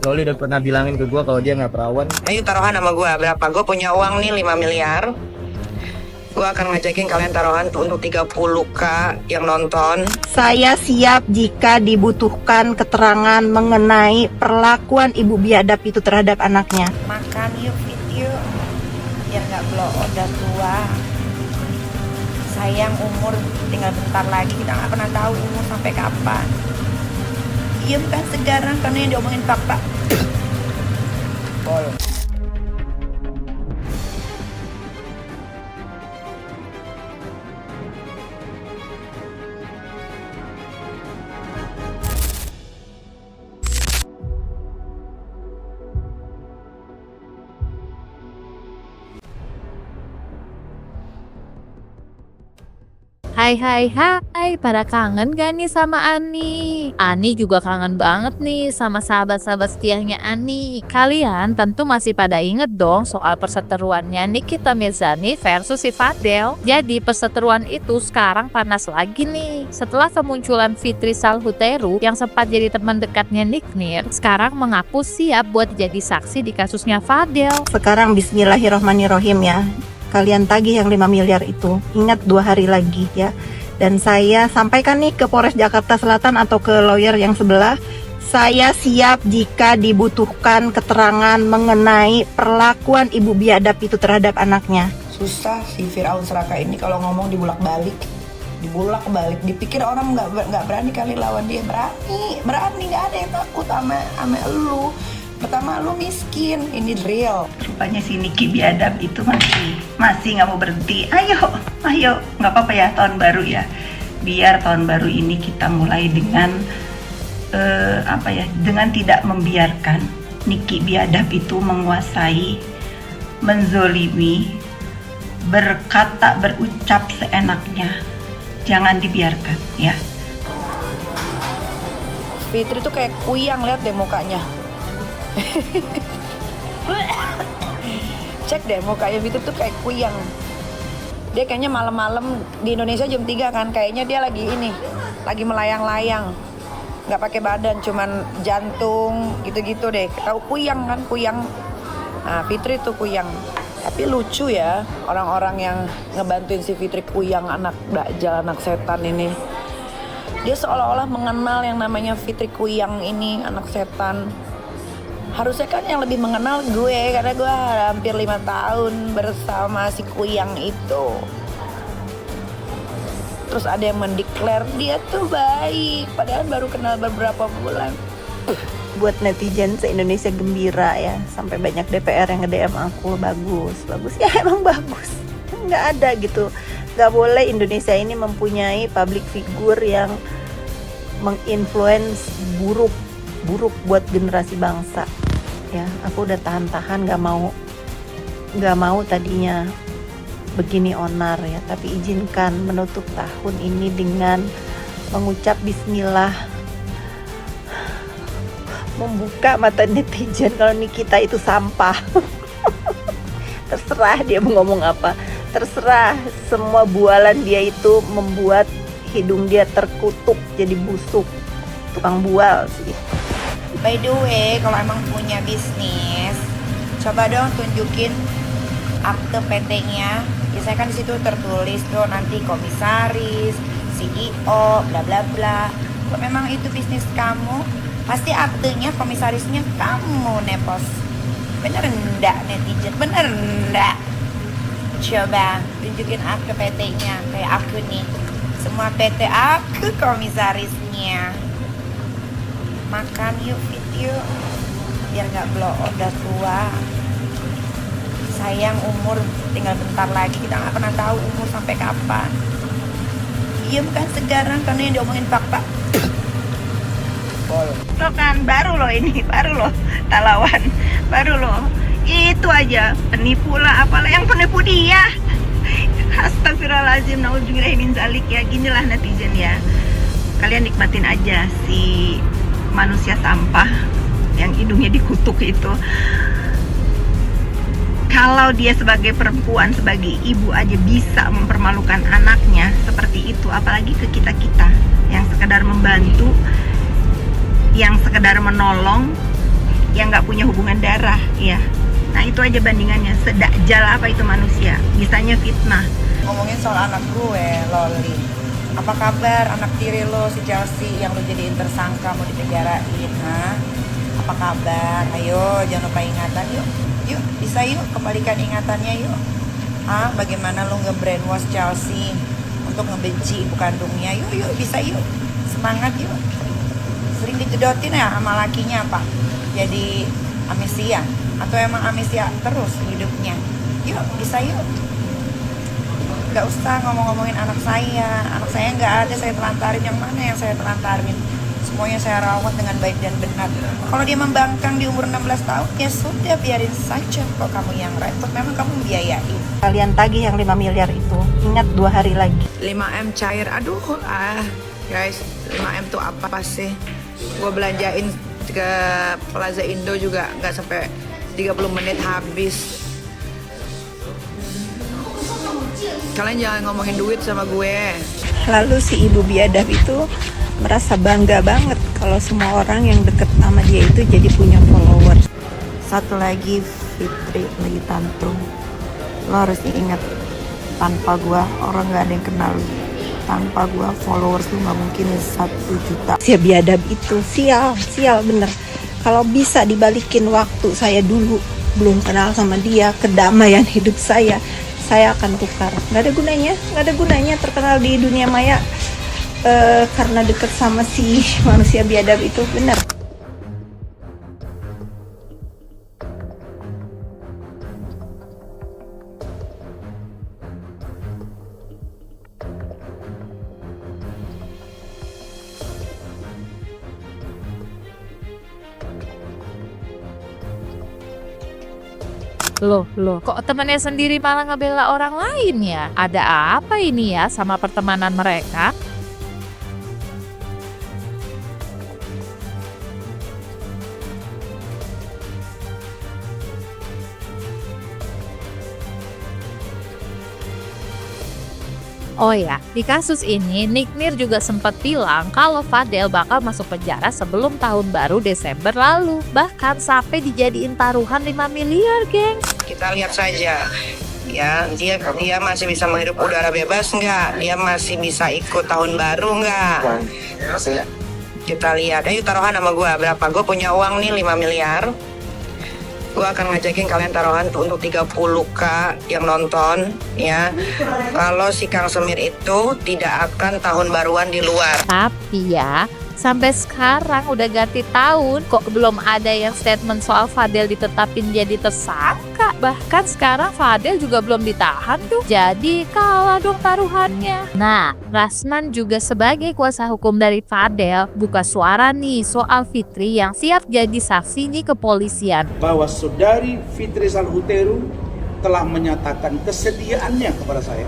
Loli udah pernah bilangin ke gue kalau dia nggak perawan. Ayo taruhan sama gue, berapa? Gue punya uang nih 5 miliar. Gue akan ngajakin kalian taruhan tuh untuk 30K yang nonton. Saya siap jika dibutuhkan keterangan mengenai perlakuan ibu biadab itu terhadap anaknya. Makan yuk, fit yuk, biar nggak blow udah tua. Sayang, umur tinggal bentar lagi, kita nggak pernah tahu umur sampai kapan. Diem kan sekarang karena yang diomongin bapak. Hai, pada kangen gak nih sama Ani? Ani juga kangen banget nih sama sahabat-sahabat setianya Ani. Kalian tentu masih pada inget dong soal perseteruannya Nikita Mirzani versus si Fadel. Jadi perseteruan itu sekarang panas lagi nih. Setelah kemunculan Fitri Salhuteru yang sempat jadi teman dekatnya Nick Nir, sekarang mengaku siap buat jadi saksi di kasusnya Fadel. Sekarang bismillahirrohmanirrohim ya. Kalian tagih yang 5 miliar itu. Ingat 2 hari lagi ya. Dan saya sampaikan nih ke Polres Jakarta Selatan atau ke lawyer yang sebelah. Saya siap jika dibutuhkan keterangan mengenai perlakuan ibu biadab itu terhadap anaknya. Susah si Firaun Seraka ini kalau ngomong dibulak-balik. Dipikir orang nggak berani kali lawan dia. Berani nggak ada yang takut sama elu. Pertama lu miskin, ini real. Rupanya si Niki biadab itu masih nggak mau berhenti. Ayo, nggak apa-apa ya, tahun baru ya. Biar tahun baru ini kita mulai dengan dengan tidak membiarkan Niki biadab itu menguasai, menzolimi, berkata, berucap seenaknya. Jangan dibiarkan ya. Fitri tuh kayak kuyang, lihat deh mukanya. Cek deh mukanya Fitri tuh kayak kuyang. Dia kayaknya malam-malam di Indonesia jam 3 kan, kayaknya dia lagi melayang-layang. Nggak pakai badan, cuman jantung gitu-gitu deh. Tahu kuyang kan, kuyang. Nah, Fitri tuh kuyang. Tapi lucu ya orang-orang yang ngebantuin si Fitri kuyang, anak dajjal, anak setan ini. Dia seolah-olah mengenal yang namanya Fitri kuyang ini, anak setan. Harusnya kan yang lebih mengenal gue, karena gue hampir 5 tahun bersama si kuyang itu. Terus ada yang mendeklar dia tuh baik, padahal baru kenal beberapa bulan. Buat netizen se-Indonesia gembira ya, sampai banyak DPR yang nge-DM aku. Bagus ya, emang bagus. Nggak ada gitu, nggak boleh Indonesia ini mempunyai public figure yang menginfluence buruk buat generasi bangsa ya. Aku udah tahan nggak mau tadinya begini onar ya, tapi izinkan menutup tahun ini dengan mengucap bismillah, membuka mata netizen kalau Nikita itu sampah. Terserah dia mau ngomong apa, terserah. Semua bualan dia itu membuat hidung dia terkutuk jadi busuk. Tukang bual sih. By the way, kalau emang punya bisnis, coba dong tunjukin akte PT-nya. Biasanya kan di situ tertulis tuh nanti komisaris, CEO, bla bla bla. Kalau memang itu bisnis kamu, pasti aktenya komisarisnya kamu, Nepos. Bener enggak netizen? Bener enggak? Coba tunjukin akte PT-nya kayak aku nih. Semua PT aku komisarisnya. Makan yuk, fit yuk, biar nggak blow udah tua. Sayang, umur tinggal bentar lagi, kita nggak pernah tahu umur sampai kapan. Diem kan sekarang karena yang diomongin bapak. Lo kan baru lo talawan, baru lo itu aja penipu lah, apalah yang penipu dia. Astagfirullahaladzim, naudzubillahi min dzalik ya. Ginilah netizen ya, kalian nikmatin aja si manusia sampah yang hidungnya dikutuk itu. Kalau dia sebagai perempuan, sebagai ibu aja bisa mempermalukan anaknya seperti itu, apalagi ke kita-kita yang sekedar membantu, yang sekedar menolong, yang nggak punya hubungan darah, ya. Nah itu aja bandingannya, sedakjal apa itu manusia, bisanya fitnah. Ngomongin soal anak gue, Loli. Apa kabar anak tiri lo si Chelsea yang lo jadiin tersangka mau dipenjarain, ha? Apa kabar? Ayo, jangan lupa ingatan yuk. Yuk, bisa yuk, kembalikan ingatannya yuk. Bagaimana lo nge-brainwash Chelsea untuk ngebenci ibu kandungnya? Yuk, bisa yuk. Semangat yuk. Sering dijodotin ya sama lakinya apa? Jadi amnesia? Atau emang amnesia terus hidupnya? Yuk, bisa yuk. Gak usah ngomongin anak saya nggak ada, saya telantarin. Yang mana yang saya telantarin? Semuanya saya rawat dengan baik dan benar. Kalau dia membangkang di umur 16 tahun, ya sudah, biarin saja. Kok kamu yang repot, memang kamu biayain. Kalian tagih yang 5 miliar itu, ingat 2 hari lagi. 5M cair, aduh, guys, 5M tuh apa sih? Gue belanjain ke Plaza Indo juga nggak sampai 30 menit habis. Kalian jangan ngomongin duit sama gue. Lalu si ibu biadab itu merasa bangga banget kalau semua orang yang deket sama dia itu jadi punya followers. Satu lagi, Fitri lagi tantrum. Lo harus ingat, tanpa gua orang nggak ada yang kenal lu. Tanpa gua followers lu nggak mungkin 1 juta. Si biadab itu sial bener. Kalau bisa dibalikin waktu saya dulu belum kenal sama dia, kedamaian hidup saya akan tukar. Nggak ada gunanya terkenal di dunia maya karena deket sama si manusia biadab itu, bener. Loh, kok temannya sendiri malah ngebela orang lain ya? Ada apa ini ya sama pertemanan mereka? Oh ya, di kasus ini Nick Nir juga sempat bilang kalau Fadel bakal masuk penjara sebelum tahun baru Desember lalu. Bahkan sampai dijadiin taruhan 5 miliar, geng. Kita lihat saja, ya dia masih bisa menghirup udara bebas nggak? Dia masih bisa ikut tahun baru nggak? Kita lihat. Ayo taruhan sama gue berapa? Gue punya uang nih 5 miliar. Gue akan ngajakin kalian taruhan tuh untuk 30k yang nonton, ya. Kalau si Kang Semir itu tidak akan tahun baruan di luar. Tapi ya, sampai sekarang udah ganti tahun kok belum ada yang statement soal Fadel ditetapin jadi tersangka. Bahkan sekarang Fadel juga belum ditahan tuh. Jadi kalah dong taruhannya. Nah, Rasman juga sebagai kuasa hukum dari Fadel buka suara nih soal Fitri yang siap jadi saksi nih kepolisian. Bahwa saudari Fitri Salhuteru telah menyatakan kesediaannya kepada saya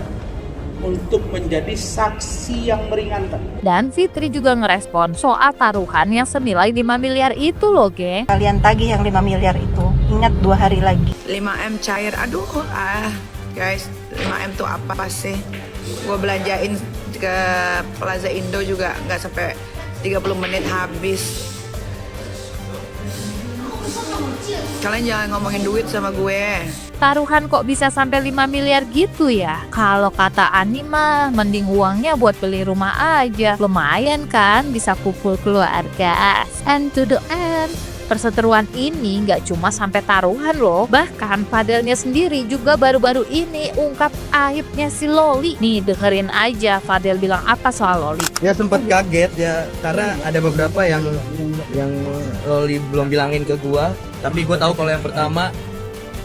untuk menjadi saksi yang meringankan. Dan Fitri juga ngerespon soal taruhan yang senilai 5 miliar itu loh, geng. Kalian tagih yang 5 miliar itu, ingat 2 hari lagi. 5M cair, aduh, guys, 5M tuh apa sih? Gue belanjain ke Plaza Indo juga nggak sampai 30 menit habis. Kalian jangan ngomongin duit sama gue. Taruhan kok bisa sampai 5 miliar gitu ya? Kalau kata Ani mah mending uangnya buat beli rumah aja. Lumayan kan bisa kumpul keluarga. And to the end, perseteruan ini nggak cuma sampai taruhan loh. Bahkan Fadelnya sendiri juga baru-baru ini ungkap aibnya si Loli. Nih dengerin aja Fadel bilang apa soal Loli. Ya sempat kaget ya, karena ada beberapa yang Loli belum bilangin ke gua. Tapi gua tahu kalau yang pertama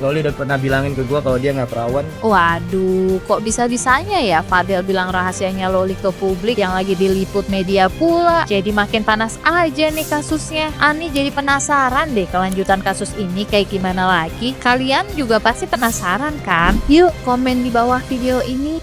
Loli udah pernah bilangin ke gua kalau dia nggak perawan. Waduh, kok bisa-bisanya ya Fadel bilang rahasianya Loli ke publik yang lagi diliput media pula. Jadi makin panas aja nih kasusnya. Ani jadi penasaran deh kelanjutan kasus ini kayak gimana lagi. Kalian juga pasti penasaran kan? Yuk komen di bawah video ini.